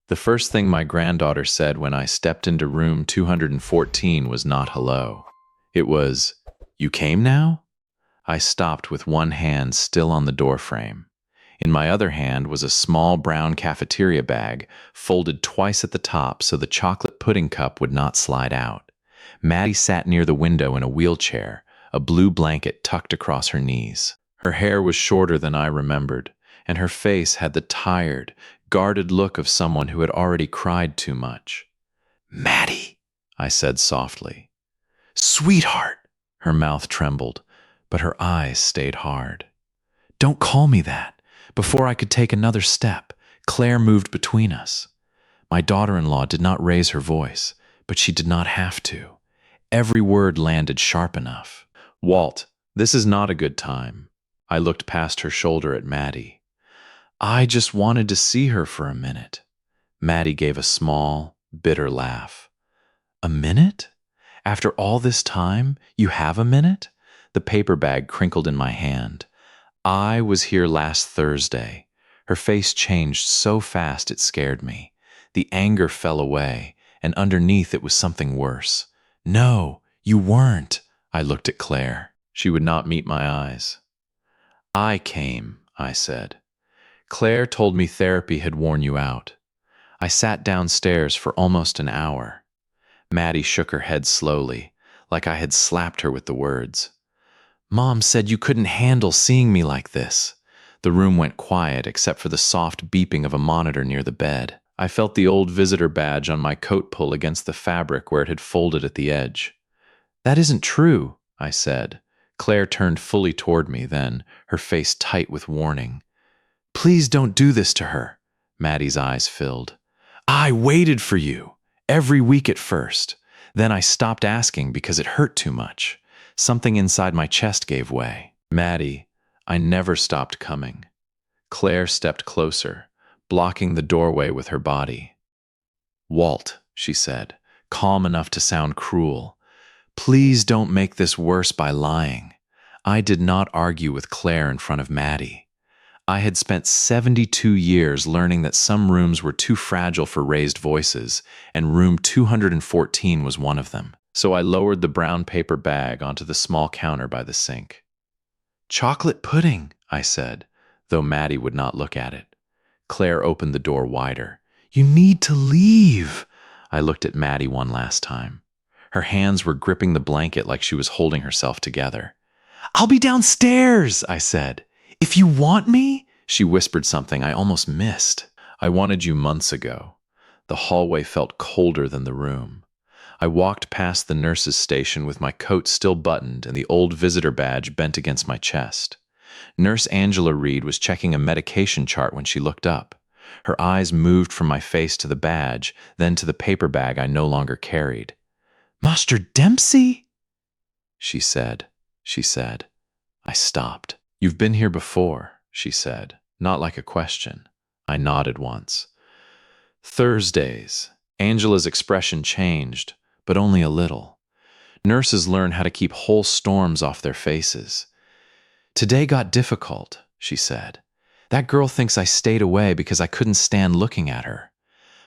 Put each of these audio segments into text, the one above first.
The first thing my granddaughter said when I stepped into room 214 was not hello. It was, "You came now?" I stopped with one hand still on the doorframe. In my other hand was a small brown cafeteria bag, folded twice at the top so the chocolate pudding cup would not slide out. Maddie sat near the window in a wheelchair, a blue blanket tucked across her knees. Her hair was shorter than I remembered, and her face had the tired, guarded look of someone who had already cried too much. "Maddie," I said softly. "Sweetheart." Her mouth trembled, but her eyes stayed hard. "Don't call me that." Before I could take another step, Claire moved between us. My daughter-in-law did not raise her voice, but she did not have to. Every word landed sharp enough. "Walt, this is not a good time." I looked past her shoulder at Maddie. "I just wanted to see her for a minute." Maddie gave a small, bitter laugh. "A minute? After all this time, you have a minute?" The paper bag crinkled in my hand. "I was here last Thursday." Her face changed so fast it scared me. The anger fell away, and underneath it was something worse. "No, you weren't." I looked at Claire. She would not meet my eyes. "I came," I said. "Claire told me therapy had worn you out." I sat downstairs for almost an hour. Maddie shook her head slowly, like I had slapped her with the words. "Mom said you couldn't handle seeing me like this." The room went quiet except for the soft beeping of a monitor near the bed. I felt the old visitor badge on my coat pull against the fabric where it had folded at the edge. "That isn't true," I said. Claire turned fully toward me then, her face tight with warning. "Please don't do this to her." Maddie's eyes filled. "I waited for you, every week at first. Then I stopped asking because it hurt too much. Something inside my chest gave way." "Maddie, I never stopped coming." Claire stepped closer, blocking the doorway with her body. "Walt," she said, calm enough to sound cruel, "please don't make this worse by lying. I did not argue with Claire in front of Maddie. I had spent 72 years learning that some rooms were too fragile for raised voices, and room 214 was one of them. So I lowered the brown paper bag onto the small counter by the sink. "Chocolate pudding," I said, though Maddie would not look at it. Claire opened the door wider. "You need to leave." I looked at Maddie one last time. Her hands were gripping the blanket like she was holding herself together. "I'll be downstairs," I said. "If you want me?" She whispered something I almost missed. "I wanted you months ago." The hallway felt colder than the room. I walked past the nurse's station with my coat still buttoned and the old visitor badge bent against my chest. Nurse Angela Reed was checking a medication chart when she looked up. Her eyes moved from my face to the badge, then to the paper bag I no longer carried. "Master Dempsey?" She said. I stopped. "You've been here before," she said, not like a question. I nodded once. "Thursdays." Angela's expression changed, but only a little. Nurses learn how to keep whole storms off their faces. "Today got difficult," she said. "That girl thinks I stayed away because I couldn't stand looking at her."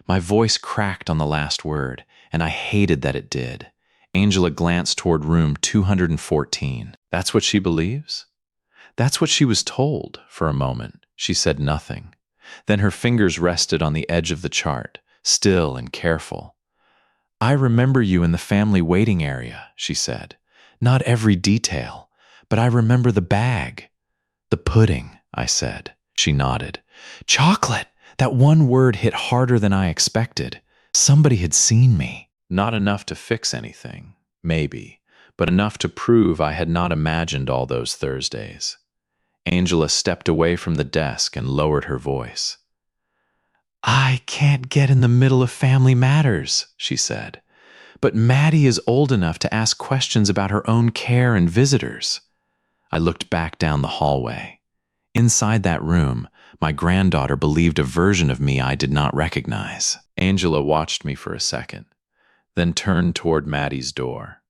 My voice cracked on the last word, and I hated that it did. Angela glanced toward room 214. "That's what she believes?" "That's what she was told." For a moment, she said nothing. Then her fingers rested on the edge of the chart, still and careful. "I remember you in the family waiting area," she said. "Not every detail, but I remember the bag." "The pudding," I said. She nodded. "Chocolate!" That one word hit harder than I expected. Somebody had seen me. Not enough to fix anything, maybe, but enough to prove I had not imagined all those Thursdays. Angela stepped away from the desk and lowered her voice. "I can't get in the middle of family matters," she said. "But Maddie is old enough to ask questions about her own care and visitors." I looked back down the hallway. Inside that room, my granddaughter believed a version of me I did not recognize. Angela watched me for a second, then turned toward Maddie's door.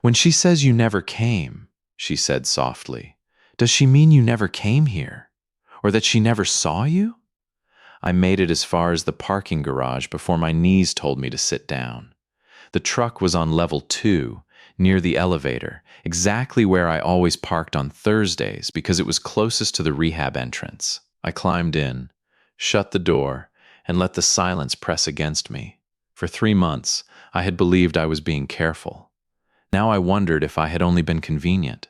"When she says you never came," she said softly, "does she mean you never came here? Or that she never saw you?" I made it as far as the parking garage before my knees told me to sit down. The truck was on level 2, near the elevator, exactly where I always parked on Thursdays because it was closest to the rehab entrance. I climbed in, shut the door, and let the silence press against me. For 3 months, I had believed I was being careful. Now I wondered if I had only been convenient.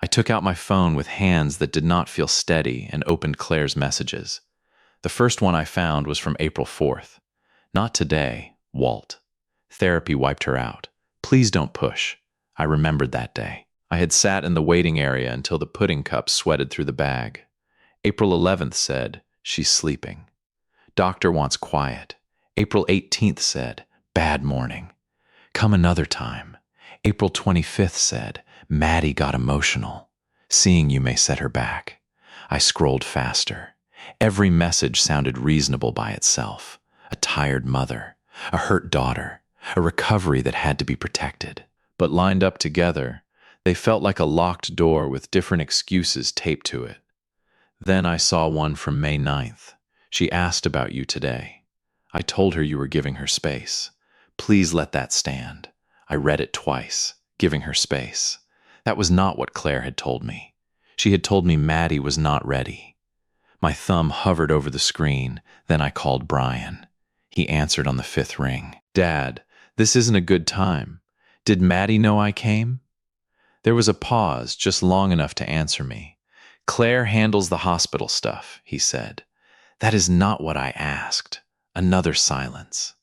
I took out my phone with hands that did not feel steady and opened Claire's messages. The first one I found was from April 4th. Not today, Walt. Therapy wiped her out. Please don't push. I remembered that day. I had sat in the waiting area until the pudding cup sweated through the bag. April 11th said, she's sleeping. Doctor wants quiet. April 18th said, bad morning. Come another time. April 25th said, Maddie got emotional. Seeing you may set her back. I scrolled faster. Every message sounded reasonable by itself. A tired mother, a hurt daughter, a recovery that had to be protected. But lined up together, they felt like a locked door with different excuses taped to it. Then I saw one from May 9th. She asked about you today. I told her you were giving her space. Please let that stand. I read it twice, giving her space. That was not what Claire had told me. She had told me Maddie was not ready. My thumb hovered over the screen, then I called Brian. He answered on the 5th ring. Dad, this isn't a good time. Did Maddie know I came? There was a pause, just long enough to answer me. Claire handles the hospital stuff, he said. That is not what I asked. Another silence.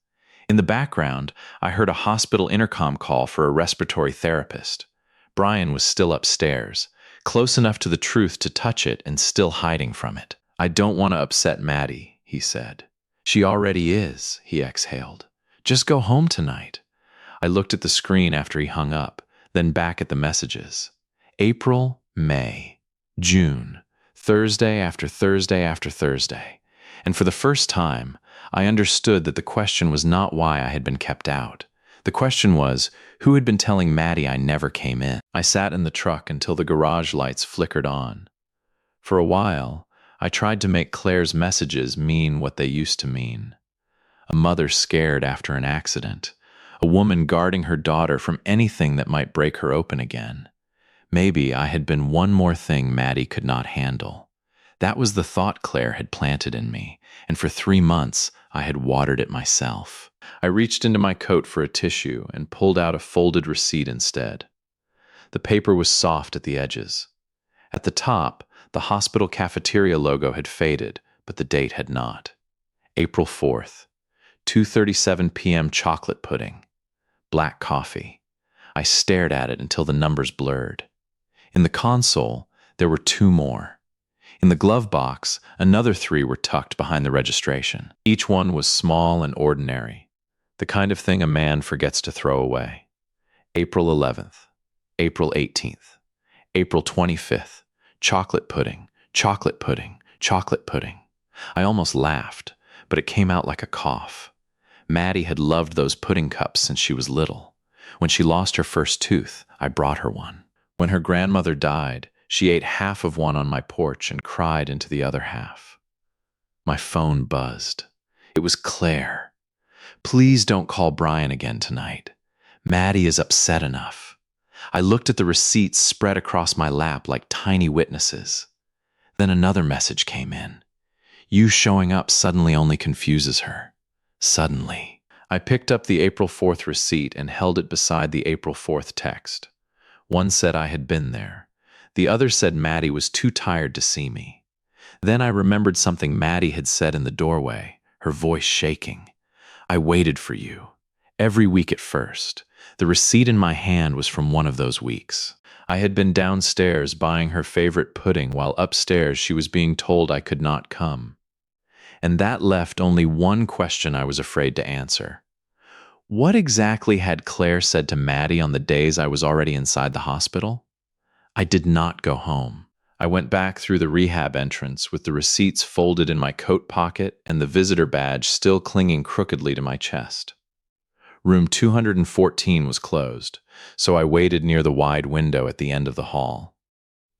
In the background, I heard a hospital intercom call for a respiratory therapist. Brian was still upstairs, close enough to the truth to touch it and still hiding from it. I don't want to upset Maddie, he said. She already is, he exhaled. Just go home tonight. I looked at the screen after he hung up, then back at the messages. April, May, June, Thursday after Thursday after Thursday. And for the first time, I understood that the question was not why I had been kept out. The question was, who had been telling Maddie I never came in? I sat in the truck until the garage lights flickered on. For a while, I tried to make Claire's messages mean what they used to mean. A mother scared after an accident. A woman guarding her daughter from anything that might break her open again. Maybe I had been one more thing Maddie could not handle. That was the thought Claire had planted in me, and for 3 months I had watered it myself. I reached into my coat for a tissue and pulled out a folded receipt instead. The paper was soft at the edges. At the top, the hospital cafeteria logo had faded, but the date had not. April 4th, 2:37 p.m. chocolate pudding. Black coffee. I stared at it until the numbers blurred. In the console, there were 2 more. In the glove box, another 3 were tucked behind the registration. Each one was small and ordinary, the kind of thing a man forgets to throw away. April 11th, April 18th, April 25th, chocolate pudding, chocolate pudding, chocolate pudding. I almost laughed, but it came out like a cough. Maddie had loved those pudding cups since she was little. When she lost her first tooth, I brought her one. When her grandmother died, she ate half of one on my porch and cried into the other half. My phone buzzed. It was Claire. Please don't call Brian again tonight. Maddie is upset enough. I looked at the receipts spread across my lap like tiny witnesses. Then another message came in. You showing up suddenly only confuses her. Suddenly. I picked up the April 4th receipt and held it beside the April 4th text. One said I had been there. The other said Maddie was too tired to see me. Then I remembered something Maddie had said in the doorway, her voice shaking. I waited for you. Every week at first. The receipt in my hand was from one of those weeks. I had been downstairs buying her favorite pudding while upstairs she was being told I could not come. And that left only one question I was afraid to answer. What exactly had Claire said to Maddie on the days I was already inside the hospital? I did not go home. I went back through the rehab entrance with the receipts folded in my coat pocket and the visitor badge still clinging crookedly to my chest. Room 214 was closed, so I waited near the wide window at the end of the hall.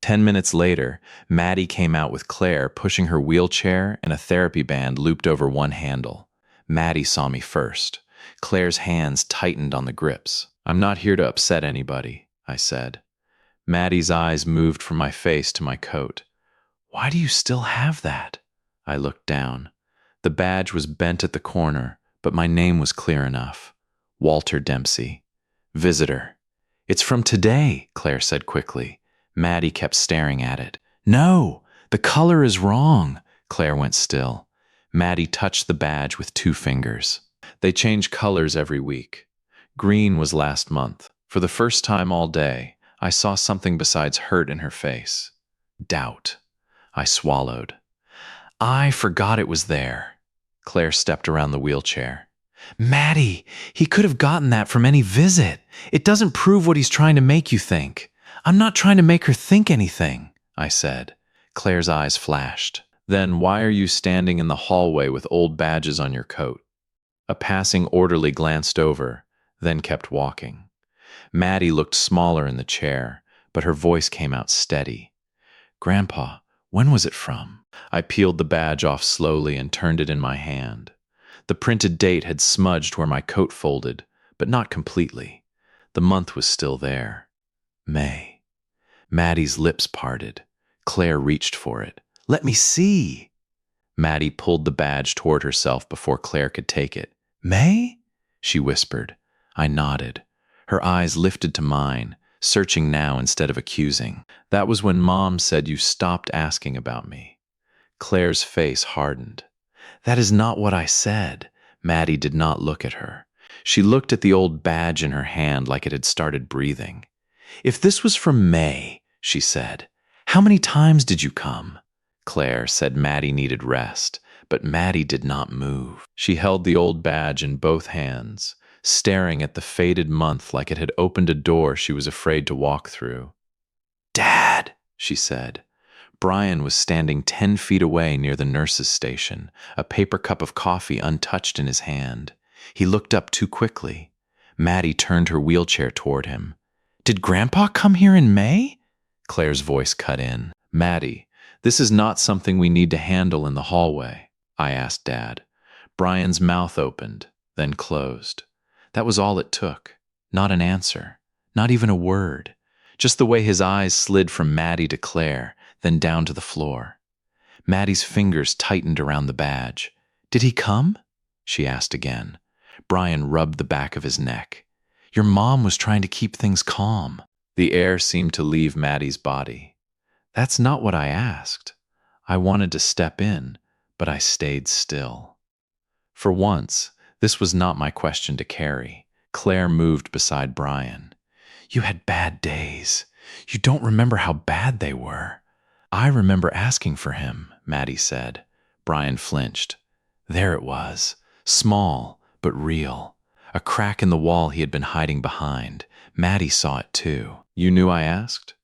10 minutes later, Maddie came out with Claire pushing her wheelchair and a therapy band looped over one handle. Maddie saw me first. Claire's hands tightened on the grips. "I'm not here to upset anybody," I said. Maddie's eyes moved from my face to my coat. "Why do you still have that?" I looked down. The badge was bent at the corner, but my name was clear enough. Walter Dempsey. Visitor. "It's from today," Claire said quickly. Maddie kept staring at it. "No, the color is wrong." Claire went still. Maddie touched the badge with 2 fingers. "They change colors every week. Green was last month. For the first time all day, I saw something besides hurt in her face. Doubt. I swallowed. I forgot it was there." Claire stepped around the wheelchair. "Maddie, he could have gotten that from any visit. It doesn't prove what he's trying to make you think." "I'm not trying to make her think anything," I said. Claire's eyes flashed. "Then why are you standing in the hallway with old badges on your coat?" A passing orderly glanced over, then kept walking. Maddie looked smaller in the chair, but her voice came out steady. "Grandpa, when was it from?" I peeled the badge off slowly and turned it in my hand. The printed date had smudged where my coat folded, but not completely. The month was still there. May. Maddie's lips parted. Claire reached for it. "Let me see." Maddie pulled the badge toward herself before Claire could take it. "May?" she whispered. I nodded. Her eyes lifted to mine, searching now instead of accusing. "That was when Mom said you stopped asking about me." Claire's face hardened. "That is not what I said." Maddie did not look at her. She looked at the old badge in her hand like it had started breathing. "If this was from May," she said, "how many times did you come?" Claire said Maddie needed rest, but Maddie did not move. She held the old badge in both hands, staring at the faded month like it had opened a door she was afraid to walk through. "Dad," she said. Brian was standing 10 feet away near the nurse's station, a paper cup of coffee untouched in his hand. He looked up too quickly. Maddie turned her wheelchair toward him. "Did Grandpa come here in May?" Claire's voice cut in. "Maddie, this is not something we need to handle in the hallway," I asked Dad. Brian's mouth opened, then closed. That was all it took. Not an answer. Not even a word. Just the way his eyes slid from Maddie to Claire, then down to the floor. Maddie's fingers tightened around the badge. "Did he come?" she asked again. Brian rubbed the back of his neck. "Your mom was trying to keep things calm." The air seemed to leave Maddie's body. "That's not what I asked. I wanted to step in, but I stayed still." For once, this was not my question to carry. Claire moved beside Brian. "You had bad days. You don't remember how bad they were." "I remember asking for him," Maddie said. Brian flinched. There it was, small but real. A crack in the wall he had been hiding behind. Maddie saw it too. "You knew I asked?"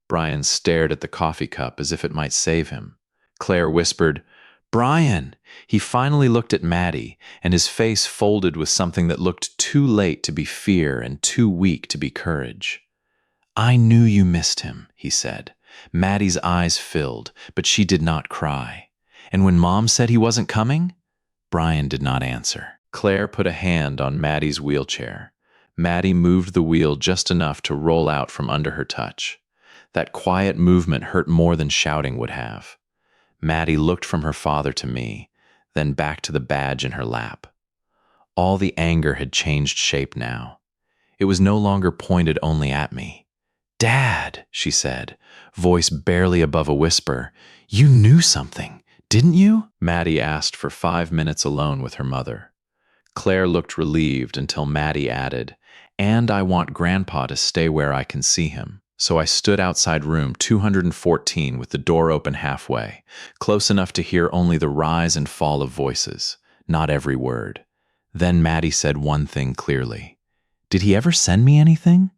Brian stared at the coffee cup as if it might save him. Claire whispered, "Brian!" He finally looked at Maddie, and his face folded with something that looked too late to be fear and too weak to be courage. "I knew you missed him," he said. Maddie's eyes filled, but she did not cry. "And when Mom said he wasn't coming?" Brian did not answer. Claire put a hand on Maddie's wheelchair. Maddie moved the wheel just enough to roll out from under her touch. That quiet movement hurt more than shouting would have. Maddie looked from her father to me, then back to the badge in her lap. All the anger had changed shape now. It was no longer pointed only at me. "Dad," she said, voice barely above a whisper, "you knew something, didn't you?" Maddie asked for 5 minutes alone with her mother. Claire looked relieved until Maddie added, "And I want Grandpa to stay where I can see him." So I stood outside room 214 with the door open halfway, close enough to hear only the rise and fall of voices, not every word. Then Maddie said one thing clearly. "Did he ever send me anything?"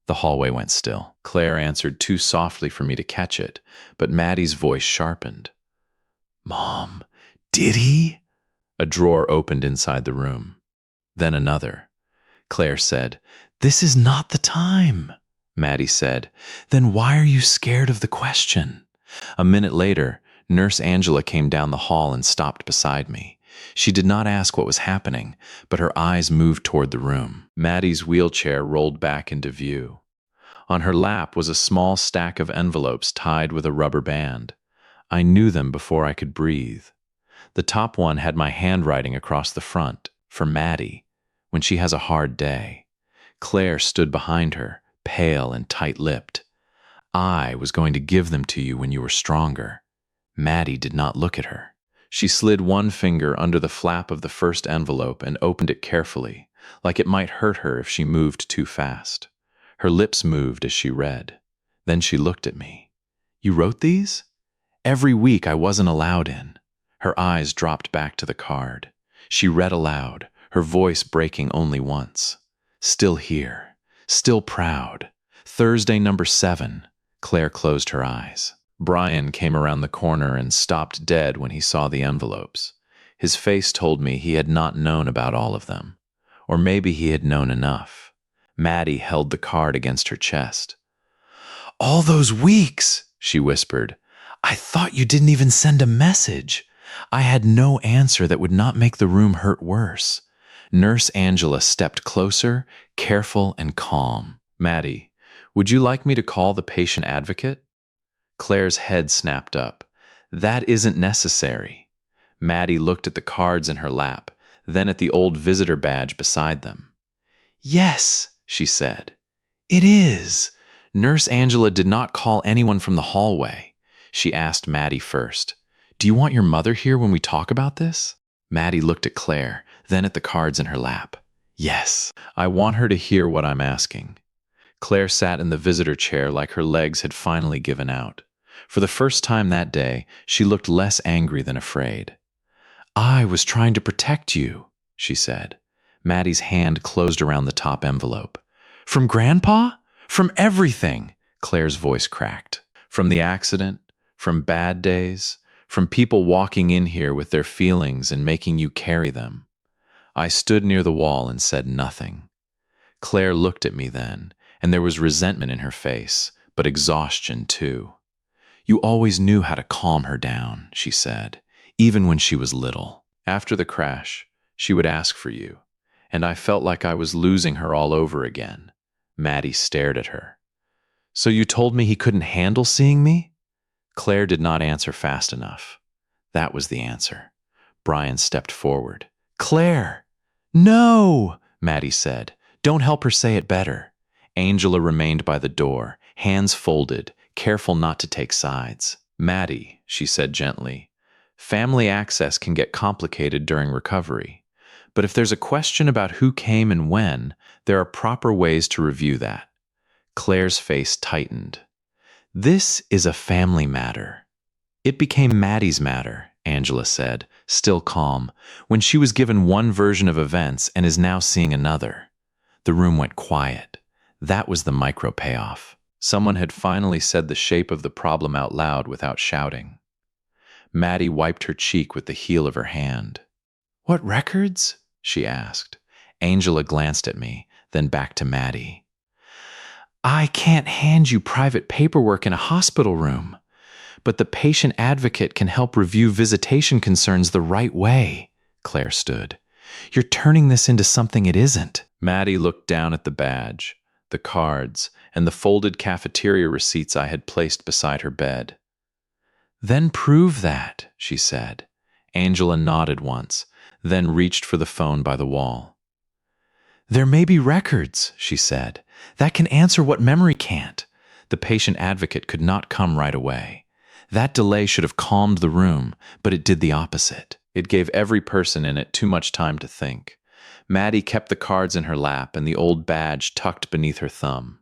The hallway went still. Claire answered too softly for me to catch it, but Maddie's voice sharpened. "Mom, did he?" A drawer opened inside the room. Then another. Claire said, "This is not the time." Maddie said. Then why are you scared of the question? A minute later, Nurse Angela came down the hall and stopped beside me. She did not ask what was happening, but her eyes moved toward the room. Maddie's wheelchair rolled back into view. On her lap was a small stack of envelopes tied with a rubber band. I knew them before I could breathe. The top one had my handwriting across the front, for Maddie, when she has a hard day. Claire stood behind her, pale and tight-lipped. I was going to give them to you when you were stronger. Maddie did not look at her. She slid one finger under the flap of the first envelope and opened it carefully, like it might hurt her if she moved too fast. Her lips moved as she read. Then she looked at me. You wrote these? Every week I wasn't allowed in. Her eyes dropped back to the card. She read aloud, her voice breaking only once. Still here. Still proud. Thursday number 7. Claire closed her eyes. Brian came around the corner and stopped dead when he saw the envelopes. His face told me he had not known about all of them. Or maybe he had known enough. Maddie held the card against her chest. All those weeks, she whispered. I thought you didn't even send a message. I had no answer that would not make the room hurt worse. Nurse Angela stepped closer, careful and calm. Maddie, would you like me to call the patient advocate? Claire's head snapped up. That isn't necessary. Maddie looked at the cards in her lap, then at the old visitor badge beside them. Yes, she said. It is. Nurse Angela did not call anyone from the hallway. She asked Maddie first. Do you want your mother here when we talk about this? Maddie looked at Claire, then at the cards in her lap. Yes, I want her to hear what I'm asking. Claire sat in the visitor chair like her legs had finally given out. For the first time that day, she looked less angry than afraid. I was trying to protect you, she said. Maddie's hand closed around the top envelope. From Grandpa? From everything, Claire's voice cracked. From the accident, from bad days, from people walking in here with their feelings and making you carry them. I stood near the wall and said nothing. Claire looked at me then, and there was resentment in her face, but exhaustion too. You always knew how to calm her down, she said, even when she was little. After the crash, she would ask for you, and I felt like I was losing her all over again. Maddie stared at her. So you told me he couldn't handle seeing me? Claire did not answer fast enough. That was the answer. Brian stepped forward. Claire! No, Maddie said. Don't help her say it better. Angela remained by the door, hands folded, careful not to take sides. Maddie, she said gently, family access can get complicated during recovery. But if there's a question about who came and when, there are proper ways to review that. Claire's face tightened. This is a family matter. It became Maddie's matter, Angela said, still calm, when she was given one version of events and is now seeing another. The room went quiet. That was the micro payoff. Someone had finally said the shape of the problem out loud without shouting. Maddie wiped her cheek with the heel of her hand. What records? She asked. Angela glanced at me, then back to Maddie. I can't hand you private paperwork in a hospital room, but the patient advocate can help review visitation concerns the right way, Claire stood. You're turning this into something it isn't. Maddie looked down at the badge, the cards, and the folded cafeteria receipts I had placed beside her bed. Then prove that, she said. Angela nodded once, then reached for the phone by the wall. There may be records, she said, that can answer what memory can't. The patient advocate could not come right away. That delay should have calmed the room, but it did the opposite. It gave every person in it too much time to think. Maddie kept the cards in her lap and the old badge tucked beneath her thumb.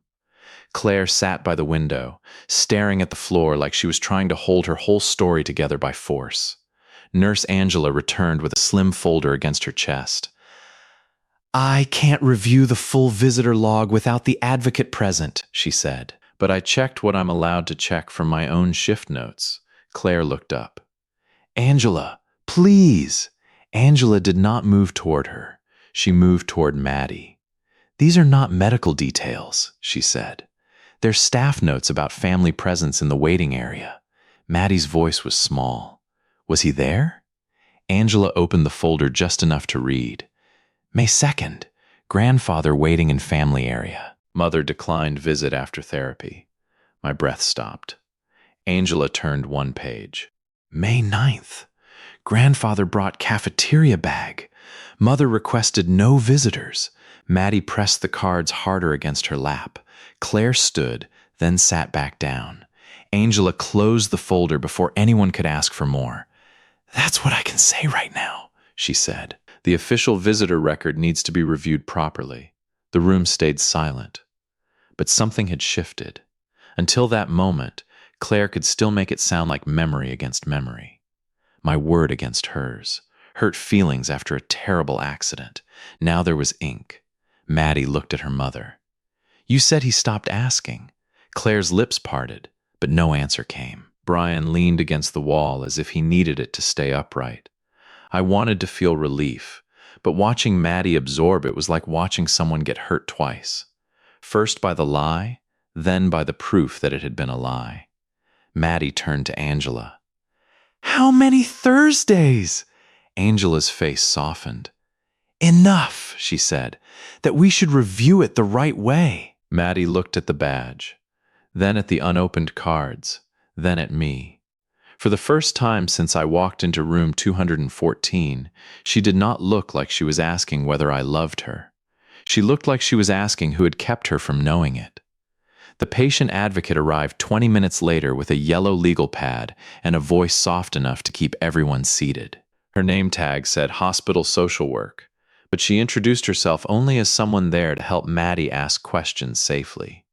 Claire sat by the window, staring at the floor like she was trying to hold her whole story together by force. Nurse Angela returned with a slim folder against her chest. I can't review the full visitor log without the advocate present, she said. But I checked what I'm allowed to check from my own shift notes. Claire looked up. Angela, please. Angela did not move toward her. She moved toward Maddie. These are not medical details, she said. There's staff notes about family presence in the waiting area. Maddie's voice was small. Was he there? Angela opened the folder just enough to read. May 2nd, grandfather waiting in family area. Mother declined visit after therapy. My breath stopped. Angela turned one page. May 9th, grandfather brought cafeteria bag. Mother requested no visitors. Maddie pressed the cards harder against her lap. Claire stood, then sat back down. Angela closed the folder before anyone could ask for more. That's what I can say right now, she said. The official visitor record needs to be reviewed properly. The room stayed silent. But something had shifted. Until that moment, Claire could still make it sound like memory against memory. My word against hers. Hurt feelings after a terrible accident. Now there was ink. Maddie looked at her mother. You said he stopped asking. Claire's lips parted, but no answer came. Brian leaned against the wall as if he needed it to stay upright. I wanted to feel relief, but watching Maddie absorb it was like watching someone get hurt twice. First by the lie, then by the proof that it had been a lie. Maddie turned to Angela. How many Thursdays? Angela's face softened. Enough, she said, that we should review it the right way. Maddie looked at the badge, then at the unopened cards, then at me. For the first time since I walked into room 214, she did not look like she was asking whether I loved her. She looked like she was asking who had kept her from knowing it. The patient advocate arrived 20 minutes later with a yellow legal pad and a voice soft enough to keep everyone seated. Her name tag said hospital social work, but she introduced herself only as someone there to help Maddie ask questions safely.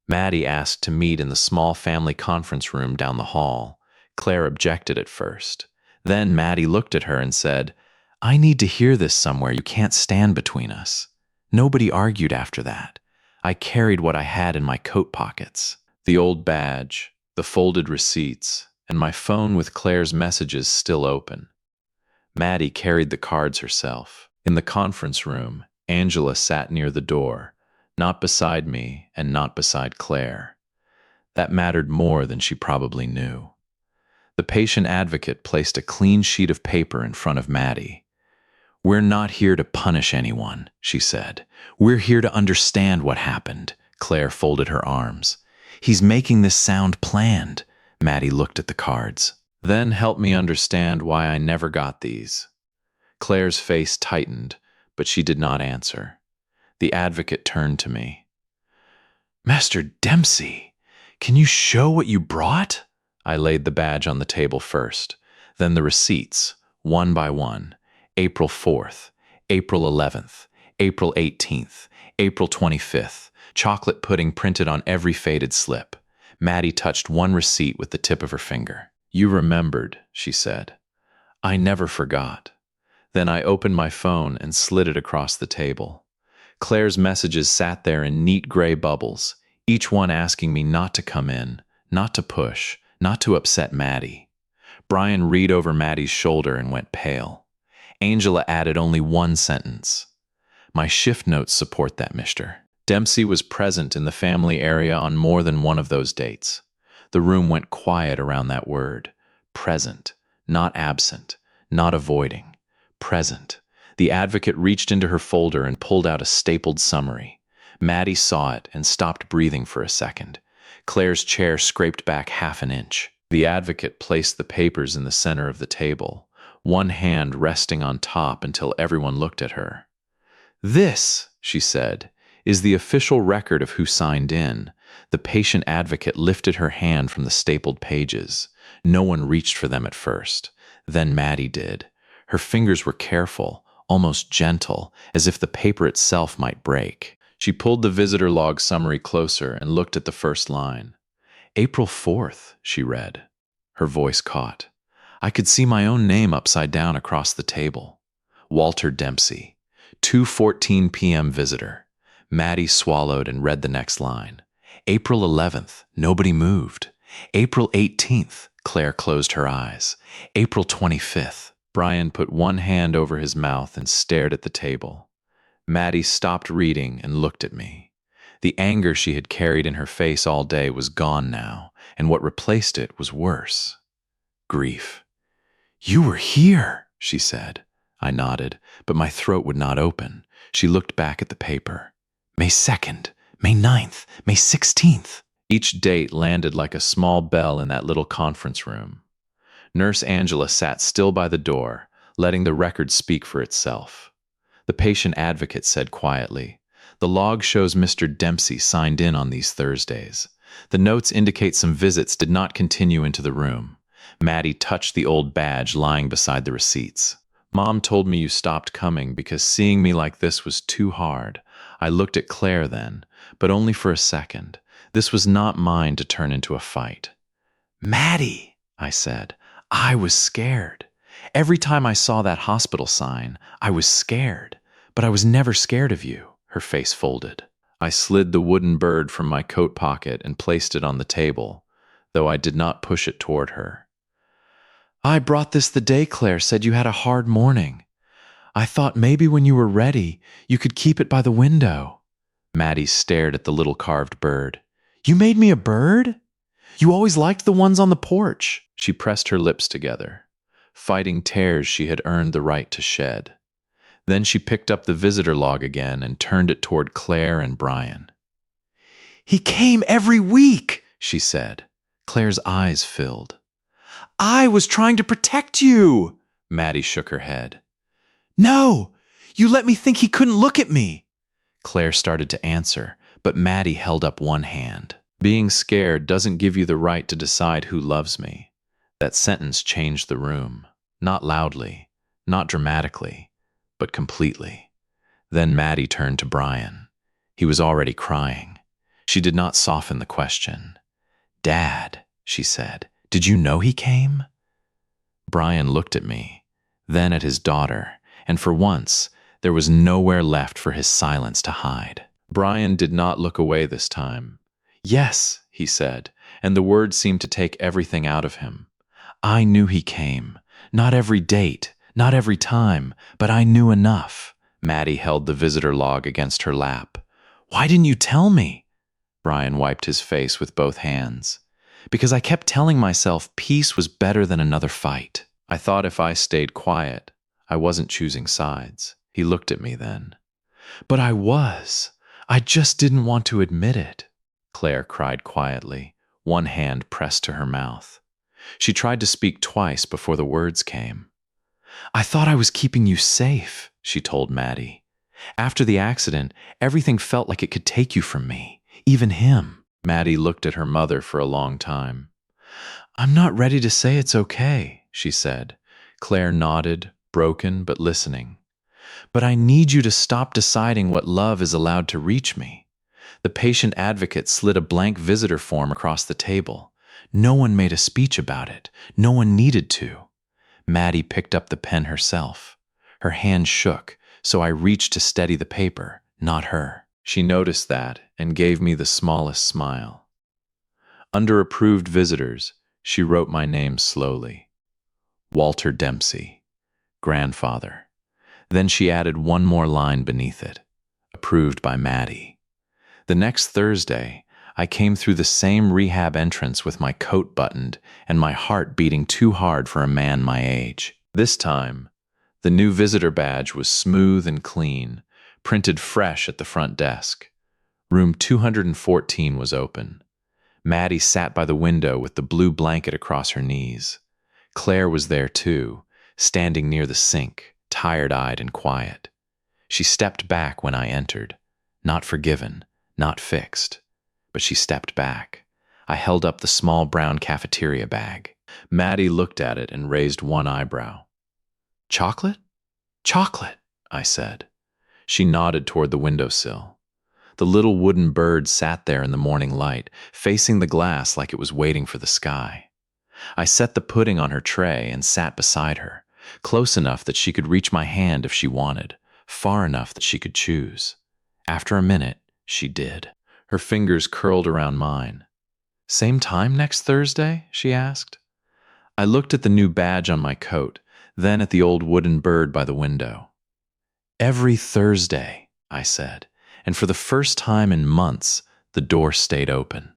Maddie asked to meet in the small family conference room down the hall. Claire objected at first. Then Maddie looked at her and said, I need to hear this somewhere. You can't stand between us. Nobody argued after that. I carried what I had in my coat pockets. The old badge, the folded receipts, and my phone with Claire's messages still open. Maddie carried the cards herself. In the conference room, Angela sat near the door, not beside me and not beside Claire. That mattered more than she probably knew. The patient advocate placed a clean sheet of paper in front of Maddie. We're not here to punish anyone, she said. We're here to understand what happened. Claire folded her arms. He's making this sound planned. Maddie looked at the cards. Then help me understand why I never got these. Claire's face tightened, but she did not answer. The advocate turned to me. Master Dempsey, can you show what you brought? I laid the badge on the table first, then the receipts, one by one. April 4th, April 11th, April 18th, April 25th, chocolate pudding printed on every faded slip. Maddie touched one receipt with the tip of her finger. You remembered, she said. I never forgot. Then I opened my phone and slid it across the table. Claire's messages sat there in neat gray bubbles, each one asking me not to come in, not to push, not to upset Maddie. Brian read over Maddie's shoulder and went pale. Angela added only one sentence. My shift notes support that, mister. Dempsey was present in the family area on more than one of those dates. The room went quiet around that word. Present, not absent, not avoiding. Present. The advocate reached into her folder and pulled out a stapled summary. Maddie saw it and stopped breathing for a second. Claire's chair scraped back half an inch. The advocate placed the papers in the center of the table, one hand resting on top until everyone looked at her. This, she said, is the official record of who signed in. The patient advocate lifted her hand from the stapled pages. No one reached for them at first. Then Maddie did. Her fingers were careful, almost gentle, as if the paper itself might break. She pulled the visitor log summary closer and looked at the first line. April 4th, she read. Her voice caught. I could see my own name upside down across the table. Walter Dempsey, 2:14 p.m. visitor. Maddie swallowed and read the next line. April 11th, nobody moved. April 18th, Claire closed her eyes. April 25th. Brian put one hand over his mouth and stared at the table. Maddie stopped reading and looked at me. The anger she had carried in her face all day was gone now, and what replaced it was worse. Grief. "You were here," she said. I nodded, but my throat would not open. She looked back at the paper. May 2nd, May 9th, May 16th. Each date landed like a small bell in that little conference room. Nurse Angela sat still by the door, letting the record speak for itself. The patient advocate said quietly, "The log shows Mr. Dempsey signed in on these Thursdays. The notes indicate some visits did not continue into the room." Maddie touched the old badge lying beside the receipts. "Mom told me you stopped coming because seeing me like this was too hard. I looked at Claire then, but only for a second. This was not mine to turn into a fight." "Maddie," I said, "I was scared. Every time I saw that hospital sign, I was scared. But I was never scared of you." Her face folded. I slid the wooden bird from my coat pocket and placed it on the table, though I did not push it toward her. "I brought this the day Claire said you had a hard morning. I thought maybe when you were ready, you could keep it by the window." Maddie stared at the little carved bird. "You made me a bird? You always liked the ones on the porch." She pressed her lips together, fighting tears she had earned the right to shed. Then she picked up the visitor log again and turned it toward Claire and Brian. "He came every week," she said. Claire's eyes filled. "I was trying to protect you." Maddie shook her head. "No, you let me think he couldn't look at me." Claire started to answer, but Maddie held up one hand. "Being scared doesn't give you the right to decide who loves me." That sentence changed the room. Not loudly, not dramatically, but completely. Then Maddie turned to Brian. He was already crying. She did not soften the question. "Dad," she said, "did you know he came?" Brian looked at me, then at his daughter, and for once, there was nowhere left for his silence to hide. Brian did not look away this time. "Yes," he said, and the words seemed to take everything out of him. "I knew he came. Not every date, not every time, but I knew enough." Maddie held the visitor log against her lap. "Why didn't you tell me?" Brian wiped his face with both hands. "Because I kept telling myself peace was better than another fight. I thought if I stayed quiet, I wasn't choosing sides." He looked at me then. "But I was. I just didn't want to admit it." Claire cried quietly, one hand pressed to her mouth. She tried to speak twice before the words came. "I thought I was keeping you safe," she told Maddie. "After the accident, everything felt like it could take you from me, even him." Maddie looked at her mother for a long time. "I'm not ready to say it's okay," she said. Claire nodded, broken but listening. "But I need you to stop deciding what love is allowed to reach me." The patient advocate slid a blank visitor form across the table. No one made a speech about it. No one needed to. Maddie picked up the pen herself. Her hand shook, so I reached to steady the paper, not her. She noticed that and gave me the smallest smile. Under approved visitors, she wrote my name slowly. Walter Dempsey, grandfather. Then she added one more line beneath it. Approved by Maddie. The next Thursday, I came through the same rehab entrance with my coat buttoned and my heart beating too hard for a man my age. This time, the new visitor badge was smooth and clean, printed fresh at the front desk. Room 214 was open. Maddie sat by the window with the blue blanket across her knees. Claire was there too, standing near the sink, tired-eyed and quiet. She stepped back when I entered, not forgiven, not fixed. But she stepped back. I held up the small brown cafeteria bag. Maddie looked at it and raised one eyebrow. "Chocolate?" "Chocolate," I said. She nodded toward the windowsill. The little wooden bird sat there in the morning light, facing the glass like it was waiting for the sky. I set the pudding on her tray and sat beside her, close enough that she could reach my hand if she wanted, far enough that she could choose. After a minute, she did. Her fingers curled around mine. "Same time next Thursday?" she asked. I looked at the new badge on my coat, then at the old wooden bird by the window. "Every Thursday," I said, and for the first time in months, the door stayed open.